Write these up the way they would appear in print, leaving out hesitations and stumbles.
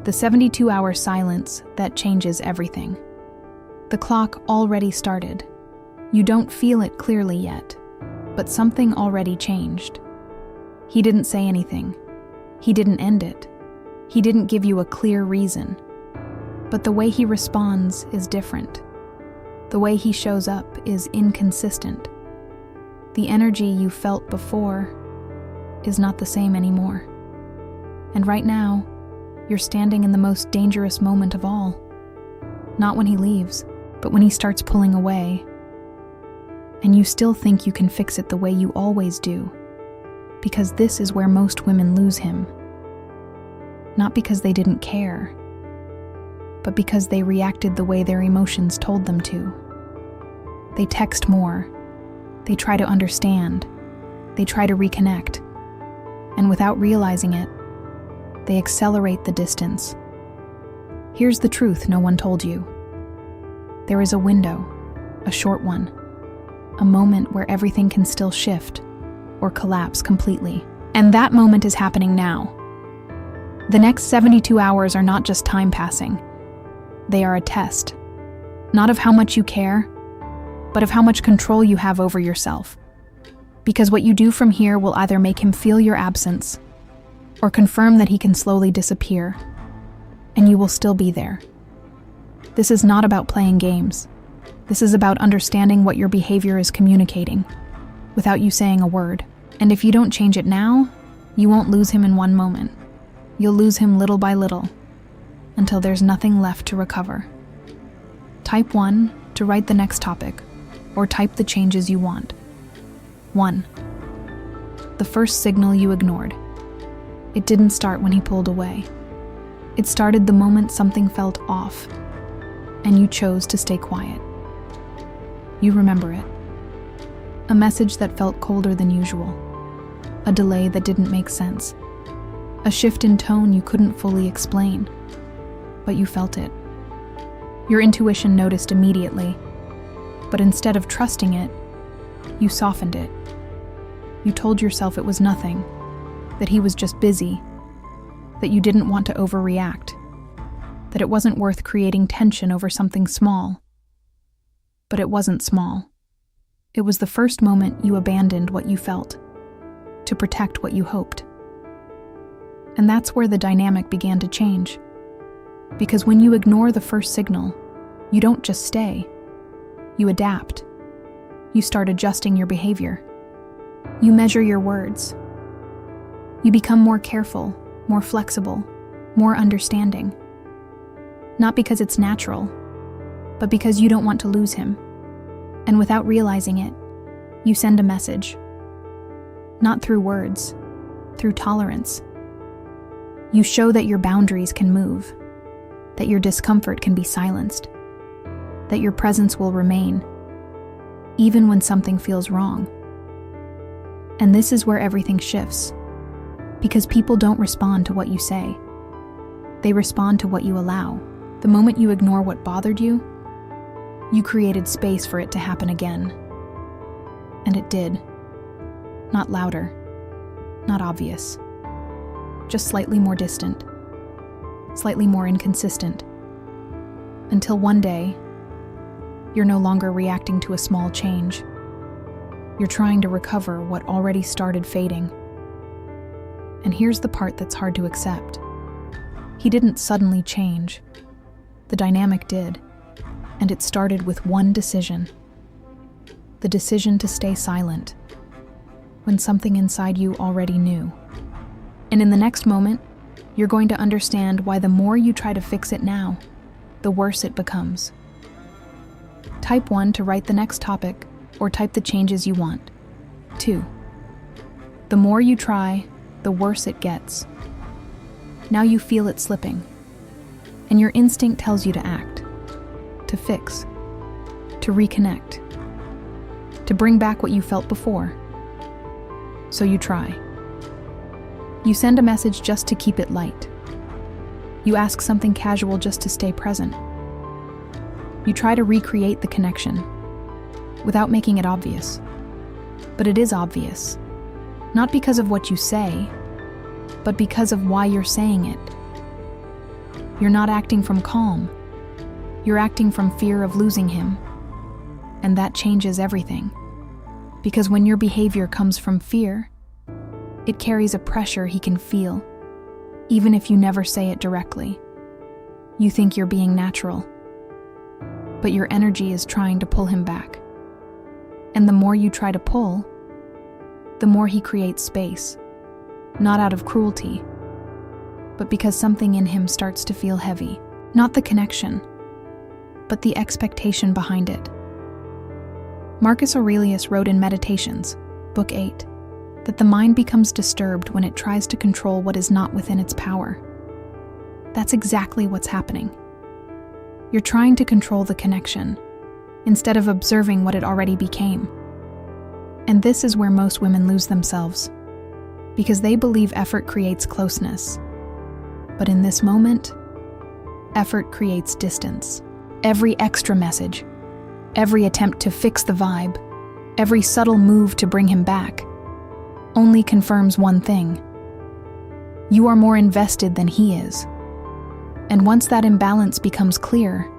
The 72-hour silence that changes everything. The clock already started. You don't feel it clearly yet, but something already changed. He didn't say anything. He didn't end it. He didn't give you a clear reason. But the way he responds is different. The way he shows up is inconsistent. The energy you felt before is not the same anymore. And right now, you're standing in the most dangerous moment of all. Not when he leaves, but when he starts pulling away. And you still think you can fix it the way you always do, because this is where most women lose him. Not because they didn't care, but because they reacted the way their emotions told them to. They text more. They try to understand. They try to reconnect. And without realizing it, they accelerate the distance. Here's the truth no one told you. There is a window, a short one, a moment where everything can still shift or collapse completely. And that moment is happening now. The next 72 hours are not just time passing. They are a test, not of how much you care, but of how much control you have over yourself. Because what you do from here will either make him feel your absence or confirm that he can slowly disappear, and you will still be there. This is not about playing games. This is about understanding what your behavior is communicating, without you saying a word. And if you don't change it now, you won't lose him in one moment. You'll lose him little by little, until there's nothing left to recover. Type 1 to write the next topic, or type the changes you want. 1. The first signal you ignored. It didn't start when he pulled away. It started the moment something felt off, and you chose to stay quiet. You remember it. A message that felt colder than usual. A delay that didn't make sense. A shift in tone you couldn't fully explain, but you felt it. Your intuition noticed immediately, but instead of trusting it, you softened it. You told yourself it was nothing, that he was just busy, that you didn't want to overreact, that it wasn't worth creating tension over something small. But it wasn't small. It was the first moment you abandoned what you felt, to protect what you hoped. And that's where the dynamic began to change. Because when you ignore the first signal, you don't just stay. You adapt. You start adjusting your behavior. You measure your words. You become more careful, more flexible, more understanding. Not because it's natural, but because you don't want to lose him. And without realizing it, you send a message. Not through words, through tolerance. You show that your boundaries can move, that your discomfort can be silenced, that your presence will remain, even when something feels wrong. And this is where everything shifts, because people don't respond to what you say. They respond to what you allow. The moment you ignore what bothered you, you created space for it to happen again. And it did. Not louder, not obvious, just slightly more distant, slightly more inconsistent. Until one day, you're no longer reacting to a small change. You're trying to recover what already started fading. And here's the part that's hard to accept. He didn't suddenly change. The dynamic did, and it started with one decision. The decision to stay silent, when something inside you already knew. And in the next moment, you're going to understand why the more you try to fix it now, the worse it becomes. Type 1 to write the next topic, or type the changes you want. 2. The more you try, the worse it gets. Now you feel it slipping, and your instinct tells you to act, to fix, to reconnect, to bring back what you felt before. So you try. You send a message just to keep it light. You ask something casual just to stay present. You try to recreate the connection, without making it obvious. But it is obvious, not because of what you say, but because of why you're saying it. You're not acting from calm. You're acting from fear of losing him. And that changes everything. Because when your behavior comes from fear, it carries a pressure he can feel, even if you never say it directly. You think you're being natural, but your energy is trying to pull him back. And the more you try to pull, the more he creates space, not out of cruelty, but because something in him starts to feel heavy. Not the connection, but the expectation behind it. Marcus Aurelius wrote in Meditations, Book 8, that the mind becomes disturbed when it tries to control what is not within its power. That's exactly what's happening. You're trying to control the connection, instead of observing what it already became. And this is where most women lose themselves, because they believe effort creates closeness. But in this moment, effort creates distance. Every extra message, every attempt to fix the vibe, every subtle move to bring him back, only confirms one thing. You are more invested than he is. And once that imbalance becomes clear,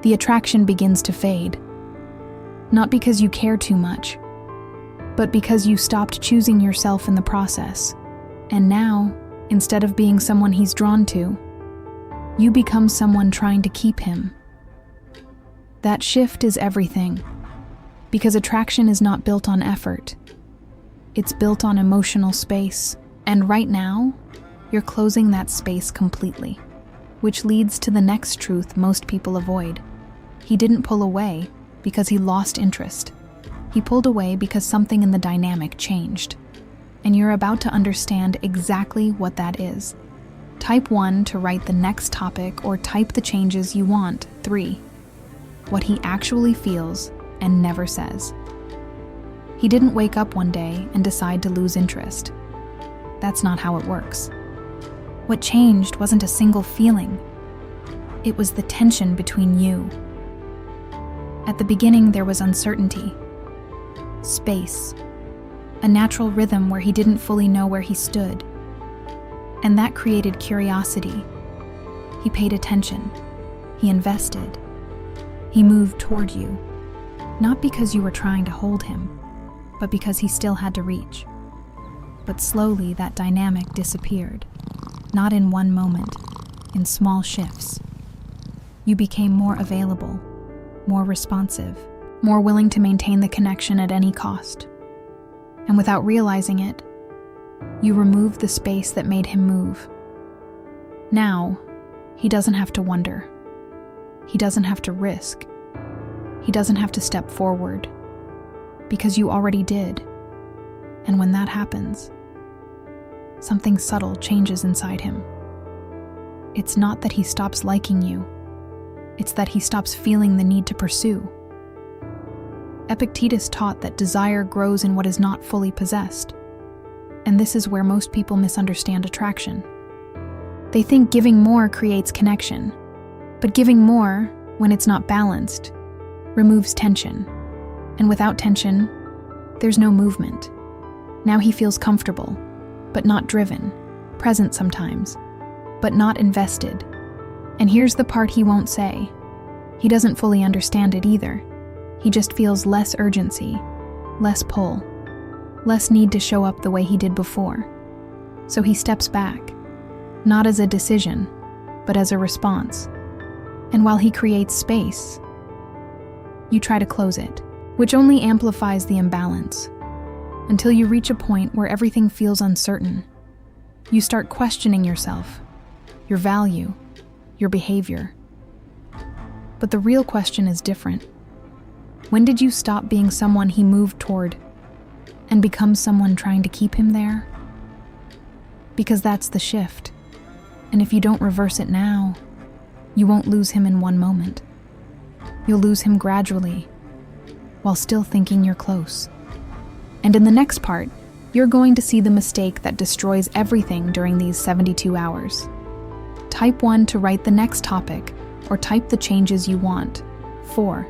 the attraction begins to fade. Not because you care too much, but because you stopped choosing yourself in the process. And now, instead of being someone he's drawn to, you become someone trying to keep him. That shift is everything, because attraction is not built on effort. It's built on emotional space, and right now, you're closing that space completely, which leads to the next truth most people avoid. He didn't pull away because he lost interest. He pulled away because something in the dynamic changed. And you're about to understand exactly what that is. Type 1 to write the next topic or type the changes you want. 3. What he actually feels and never says. He didn't wake up one day and decide to lose interest. That's not how it works. What changed wasn't a single feeling. It was the tension between you. At the beginning, there was uncertainty, space, a natural rhythm where he didn't fully know where he stood. And that created curiosity. He paid attention. He invested. He moved toward you, not because you were trying to hold him, but because he still had to reach. But slowly that dynamic disappeared, not in one moment, in small shifts. You became more available, more responsive, more willing to maintain the connection at any cost. And without realizing it, you removed the space that made him move. Now, he doesn't have to wonder. He doesn't have to risk. He doesn't have to step forward, because you already did. And when that happens, something subtle changes inside him. It's not that he stops liking you. It's that he stops feeling the need to pursue. Epictetus taught that desire grows in what is not fully possessed. And this is where most people misunderstand attraction. They think giving more creates connection, but giving more, when it's not balanced, removes tension. And without tension, there's no movement. Now he feels comfortable, but not driven, present sometimes, but not invested. And here's the part he won't say. He doesn't fully understand it either. He just feels less urgency, less pull, less need to show up the way he did before. So he steps back, not as a decision, but as a response. And while he creates space, you try to close it, which only amplifies the imbalance, until you reach a point where everything feels uncertain. You start questioning yourself, your value, your behavior. But the real question is different. When did you stop being someone he moved toward and become someone trying to keep him there? Because that's the shift. And if you don't reverse it now, you won't lose him in one moment. You'll lose him gradually, while still thinking you're close. And in the next part, you're going to see the mistake that destroys everything during these 72 hours. Type 1 to write the next topic, or type the changes you want. 4.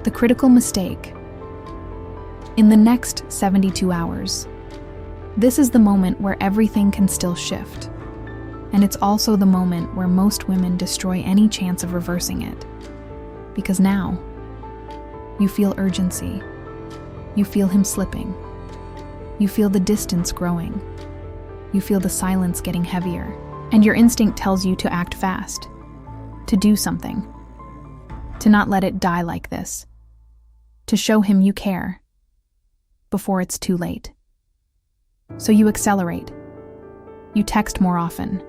The critical mistake. In the next 72 hours, this is the moment where everything can still shift. And it's also the moment where most women destroy any chance of reversing it. Because now, you feel urgency. You feel him slipping. You feel the distance growing. You feel the silence getting heavier. And your instinct tells you to act fast, to do something, to not let it die like this, to show him you care before it's too late. So you accelerate. You text more often.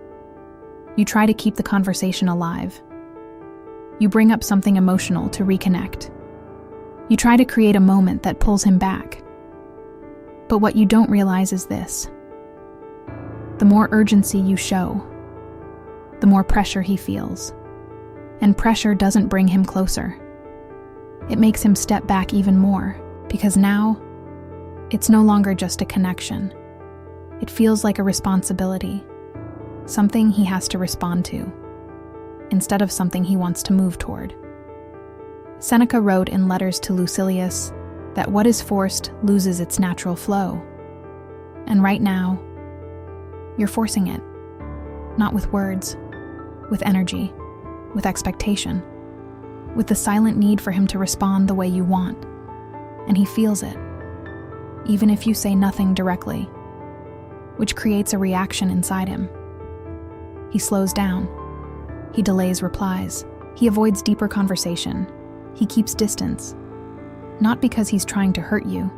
You try to keep the conversation alive. You bring up something emotional to reconnect. You try to create a moment that pulls him back. But what you don't realize is this. The more urgency you show, the more pressure he feels. And pressure doesn't bring him closer. It makes him step back even more, because now, it's no longer just a connection. It feels like a responsibility, something he has to respond to, instead of something he wants to move toward. Seneca wrote in Letters to Lucilius that what is forced loses its natural flow. And right now, you're forcing it, not with words, with energy, with expectation, with the silent need for him to respond the way you want. And he feels it, even if you say nothing directly, which creates a reaction inside him. He slows down. He delays replies. He avoids deeper conversation. He keeps distance. Not because he's trying to hurt you,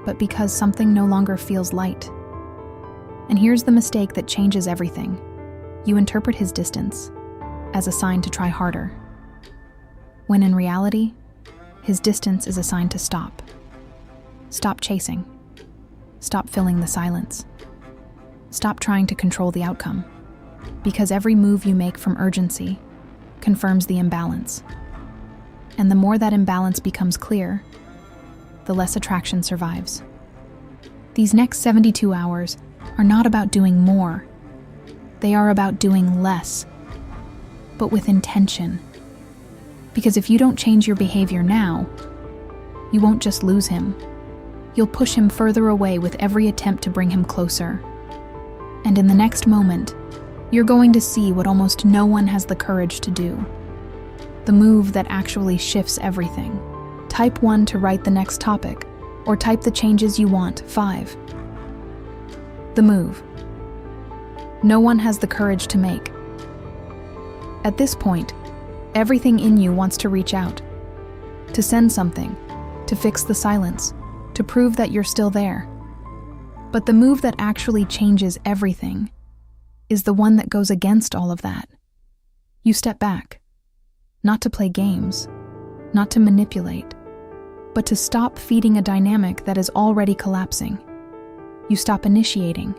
but because something no longer feels light. And here's the mistake that changes everything. You interpret his distance as a sign to try harder, when in reality, his distance is a sign to stop. Stop chasing. Stop filling the silence. Stop trying to control the outcome, because every move you make from urgency confirms the imbalance. And the more that imbalance becomes clear, the less attraction survives. These next 72 hours are not about doing more. They are about doing less, but with intention. Because if you don't change your behavior now, you won't just lose him. You'll push him further away with every attempt to bring him closer. And in the next moment, you're going to see what almost no one has the courage to do. The move that actually shifts everything. Type 1 to write the next topic, or type the changes you want, 5. The move. No one has the courage to make. At this point, everything in you wants to reach out, to send something, to fix the silence, to prove that you're still there. But the move that actually changes everything is the one that goes against all of that. You step back, not to play games, not to manipulate, but to stop feeding a dynamic that is already collapsing. You stop initiating.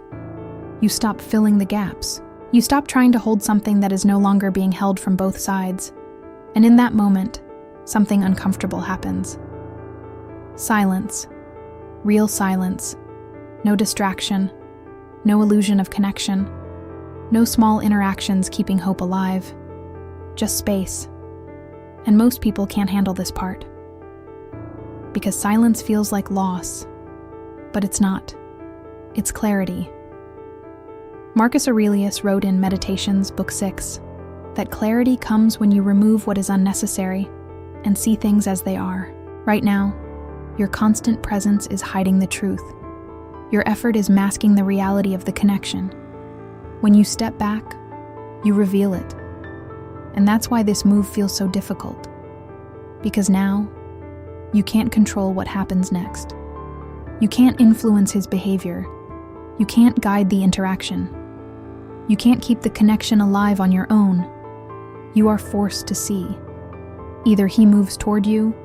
You stop filling the gaps. You stop trying to hold something that is no longer being held from both sides. And in that moment, something uncomfortable happens. Silence. Real silence. No distraction. No illusion of connection. No small interactions keeping hope alive. Just space. And most people can't handle this part. Because silence feels like loss. But it's not. It's clarity. Marcus Aurelius wrote in Meditations, Book 6, that clarity comes when you remove what is unnecessary and see things as they are. Right now, your constant presence is hiding the truth. Your effort is masking the reality of the connection. When you step back, you reveal it. And that's why this move feels so difficult. Because now, you can't control what happens next. You can't influence his behavior. You can't guide the interaction. You can't keep the connection alive on your own. You are forced to see. Either he moves toward you,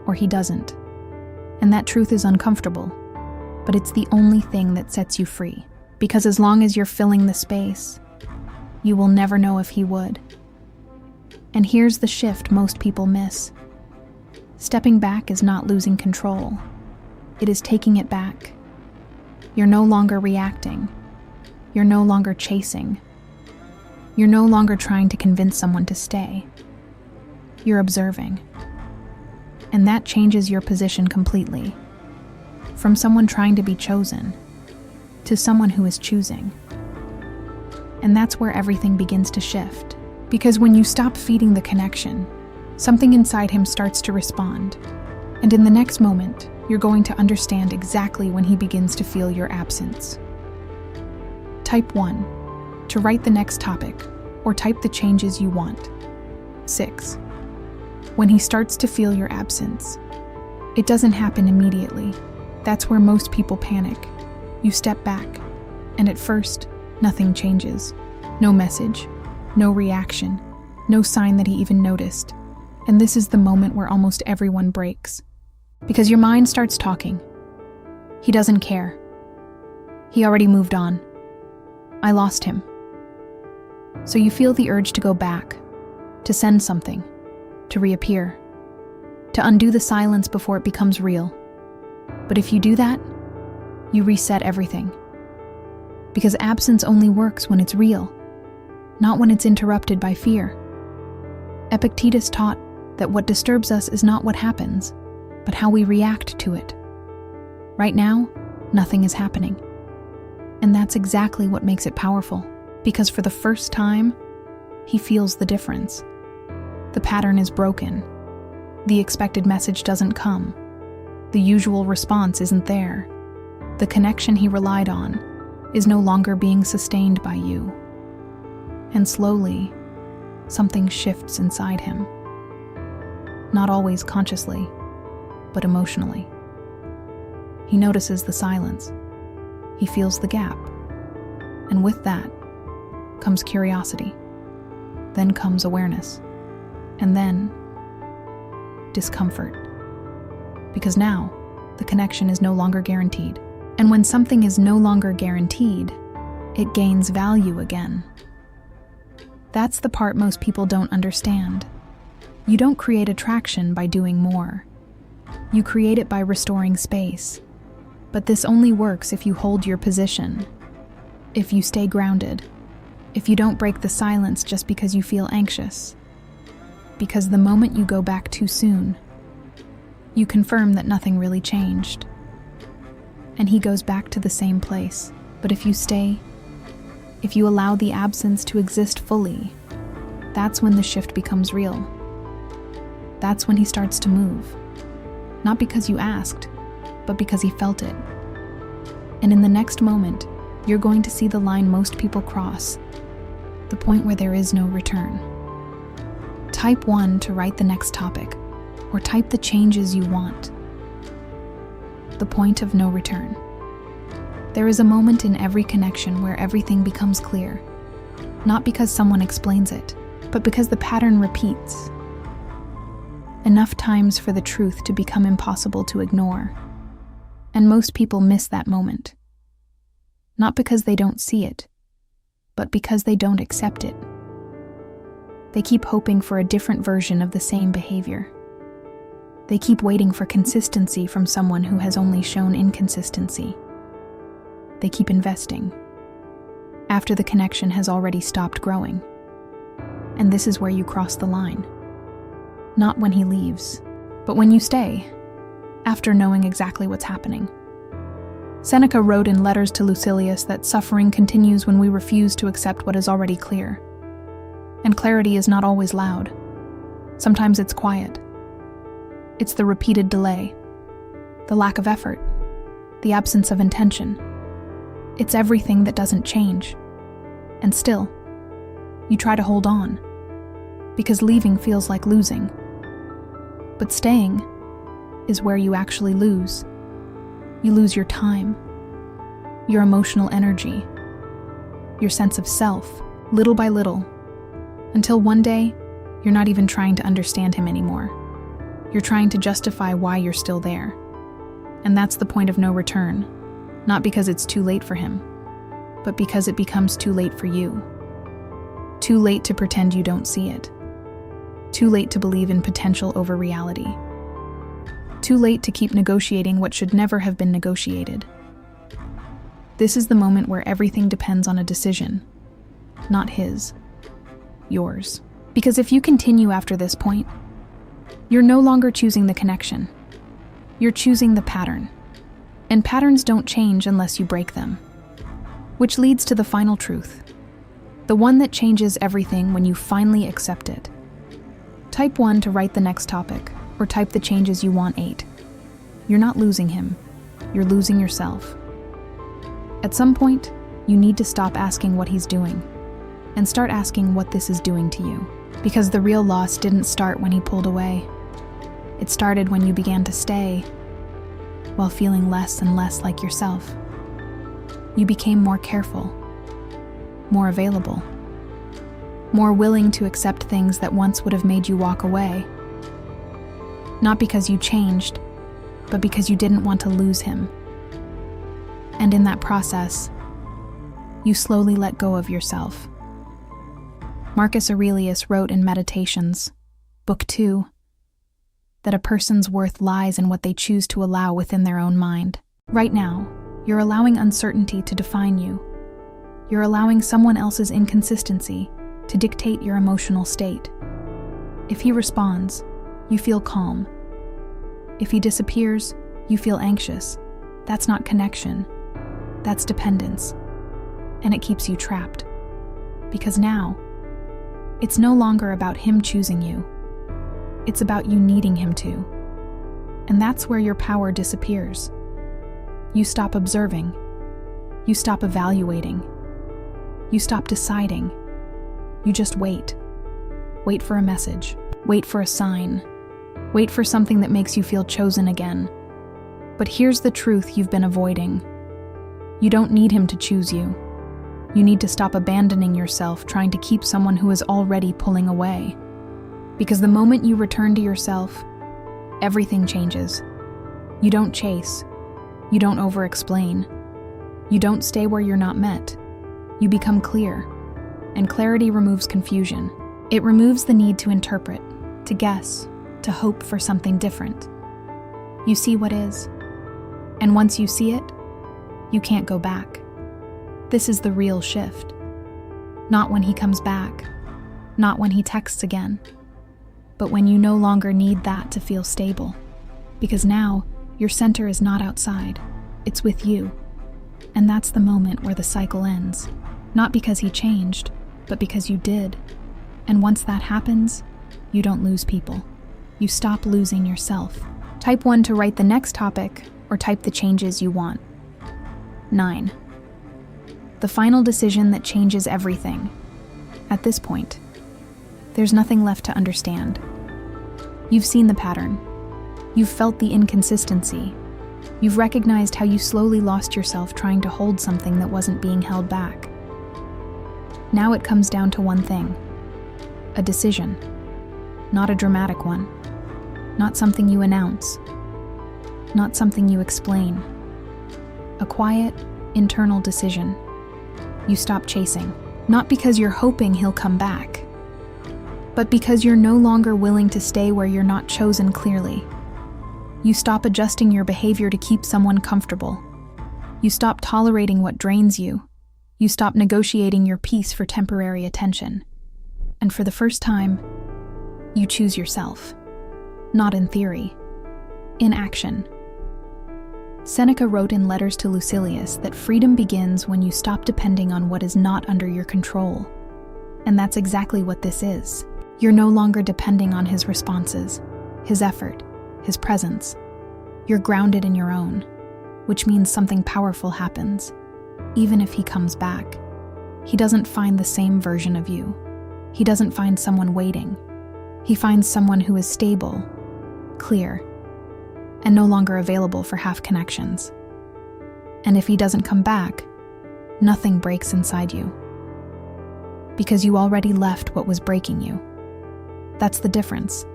or he doesn't. And that truth is uncomfortable, but it's the only thing that sets you free. Because as long as you're filling the space, you will never know if he would. And here's the shift most people miss. Stepping back is not losing control. It is taking it back. You're no longer reacting. You're no longer chasing. You're no longer trying to convince someone to stay. You're observing. And that changes your position completely. From someone trying to be chosen to someone who is choosing. And that's where everything begins to shift. Because when you stop feeding the connection, something inside him starts to respond. And in the next moment, you're going to understand exactly when he begins to feel your absence. Type 1. To write the next topic, or type the changes you want. 6. When he starts to feel your absence. It doesn't happen immediately. That's where most people panic. You step back, and at first, nothing changes. No message, no reaction, no sign that he even noticed. And this is the moment where almost everyone breaks. Because your mind starts talking. He doesn't care. He already moved on. I lost him. So you feel the urge to go back, to send something, to reappear, to undo the silence before it becomes real. But if you do that, you reset everything. Because absence only works when it's real, not when it's interrupted by fear. Epictetus taught that what disturbs us is not what happens, but how we react to it. Right now, nothing is happening. And that's exactly what makes it powerful, because for the first time, he feels the difference. The pattern is broken. The expected message doesn't come. The usual response isn't there. The connection he relied on is no longer being sustained by you. And slowly, something shifts inside him. Not always consciously, but emotionally. He notices the silence. He feels the gap. And with that comes curiosity. Then comes awareness. And then discomfort. Because now, the connection is no longer guaranteed. And when something is no longer guaranteed, it gains value again. That's the part most people don't understand. You don't create attraction by doing more. You create it by restoring space. But this only works if you hold your position, if you stay grounded, if you don't break the silence just because you feel anxious. Because the moment you go back too soon, you confirm that nothing really changed. And he goes back to the same place. But if you stay, if you allow the absence to exist fully, that's when the shift becomes real. That's when he starts to move. Not because you asked, but because he felt it. And in the next moment, you're going to see the line most people cross, the point where there is no return. Type 1 to write the next topic, or type the changes you want. The point of no return. There is a moment in every connection where everything becomes clear, not because someone explains it, but because the pattern repeats. Enough times for the truth to become impossible to ignore. And most people miss that moment. Not because they don't see it, but because they don't accept it. They keep hoping for a different version of the same behavior. They keep waiting for consistency from someone who has only shown inconsistency. They keep investing, after the connection has already stopped growing. And this is where you cross the line. Not when he leaves, but when you stay, after knowing exactly what's happening. Seneca wrote in Letters to Lucilius that suffering continues when we refuse to accept what is already clear. And clarity is not always loud. Sometimes it's quiet. It's the repeated delay, the lack of effort, the absence of intention. It's everything that doesn't change. And still, you try to hold on, because leaving feels like losing. But staying is where you actually lose. You lose your time, your emotional energy, your sense of self, little by little, until one day, you're not even trying to understand him anymore. You're trying to justify why you're still there. And that's the point of no return, not because it's too late for him, but because it becomes too late for you. Too late to pretend you don't see it. Too late to believe in potential over reality. Too late to keep negotiating what should never have been negotiated. This is the moment where everything depends on a decision, not his, yours. Because if you continue after this point, you're no longer choosing the connection. You're choosing the pattern. And patterns don't change unless you break them. Which leads to the final truth. The one that changes everything when you finally accept it. Type 1 to write the next topic, or type the changes you want 8. You're not losing him. You're losing yourself. At some point, you need to stop asking what he's doing and start asking what this is doing to you. Because the real loss didn't start when he pulled away. It started when you began to stay while feeling less and less like yourself. You became more careful, more available, more willing to accept things that once would have made you walk away. Not because you changed, but because you didn't want to lose him. And in that process, you slowly let go of yourself. Marcus Aurelius wrote in Meditations, Book 2, that a person's worth lies in what they choose to allow within their own mind. Right now, you're allowing uncertainty to define you. You're allowing someone else's inconsistency to dictate your emotional state. If he responds, you feel calm. If he disappears, you feel anxious. That's not connection. That's dependence. And it keeps you trapped. Because now, it's no longer about him choosing you. It's about you needing him to. And that's where your power disappears. You stop observing. You stop evaluating. You stop deciding. You just wait. Wait for a message. Wait for a sign. Wait for something that makes you feel chosen again. But here's the truth you've been avoiding. You don't need him to choose you. You need to stop abandoning yourself trying to keep someone who is already pulling away. Because the moment you return to yourself, everything changes. You don't chase. You don't over-explain. You don't stay where you're not met. You become clear. And clarity removes confusion. It removes the need to interpret, to guess, to hope for something different. You see what is. And once you see it, you can't go back. This is the real shift. Not when he comes back. Not when he texts again. But when you no longer need that to feel stable. Because now, your center is not outside. It's with you. And that's the moment where the cycle ends. Not because he changed, but because you did. And once that happens, you don't lose people. You stop losing yourself. Type 1 to write the next topic, or type the changes you want. 9. The final decision that changes everything. At this point, there's nothing left to understand. You've seen the pattern. You've felt the inconsistency. You've recognized how you slowly lost yourself trying to hold something that wasn't being held back. Now it comes down to one thing. A decision. Not a dramatic one. Not something you announce. Not something you explain. A quiet, internal decision. You stop chasing. Not because you're hoping he'll come back, but because you're no longer willing to stay where you're not chosen clearly. You stop adjusting your behavior to keep someone comfortable. You stop tolerating what drains you. You stop negotiating your peace for temporary attention. And for the first time, you choose yourself. Not in theory, in action. Seneca wrote in Letters to Lucilius that freedom begins when you stop depending on what is not under your control. And that's exactly what this is. You're no longer depending on his responses, his effort, his presence. You're grounded in your own, which means something powerful happens. Even if he comes back, he doesn't find the same version of you. He doesn't find someone waiting. He finds someone who is stable, clear, and no longer available for half connections. And if he doesn't come back, nothing breaks inside you. Because you already left what was breaking you. That's the difference.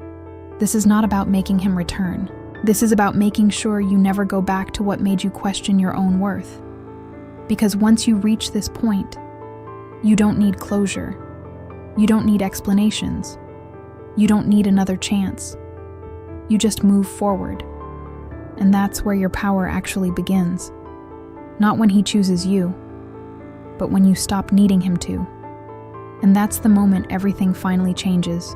This is not about making him return. This is about making sure you never go back to what made you question your own worth. Because once you reach this point, you don't need closure. You don't need explanations. You don't need another chance. You just move forward. And that's where your power actually begins. Not when he chooses you, but when you stop needing him to. And that's the moment everything finally changes.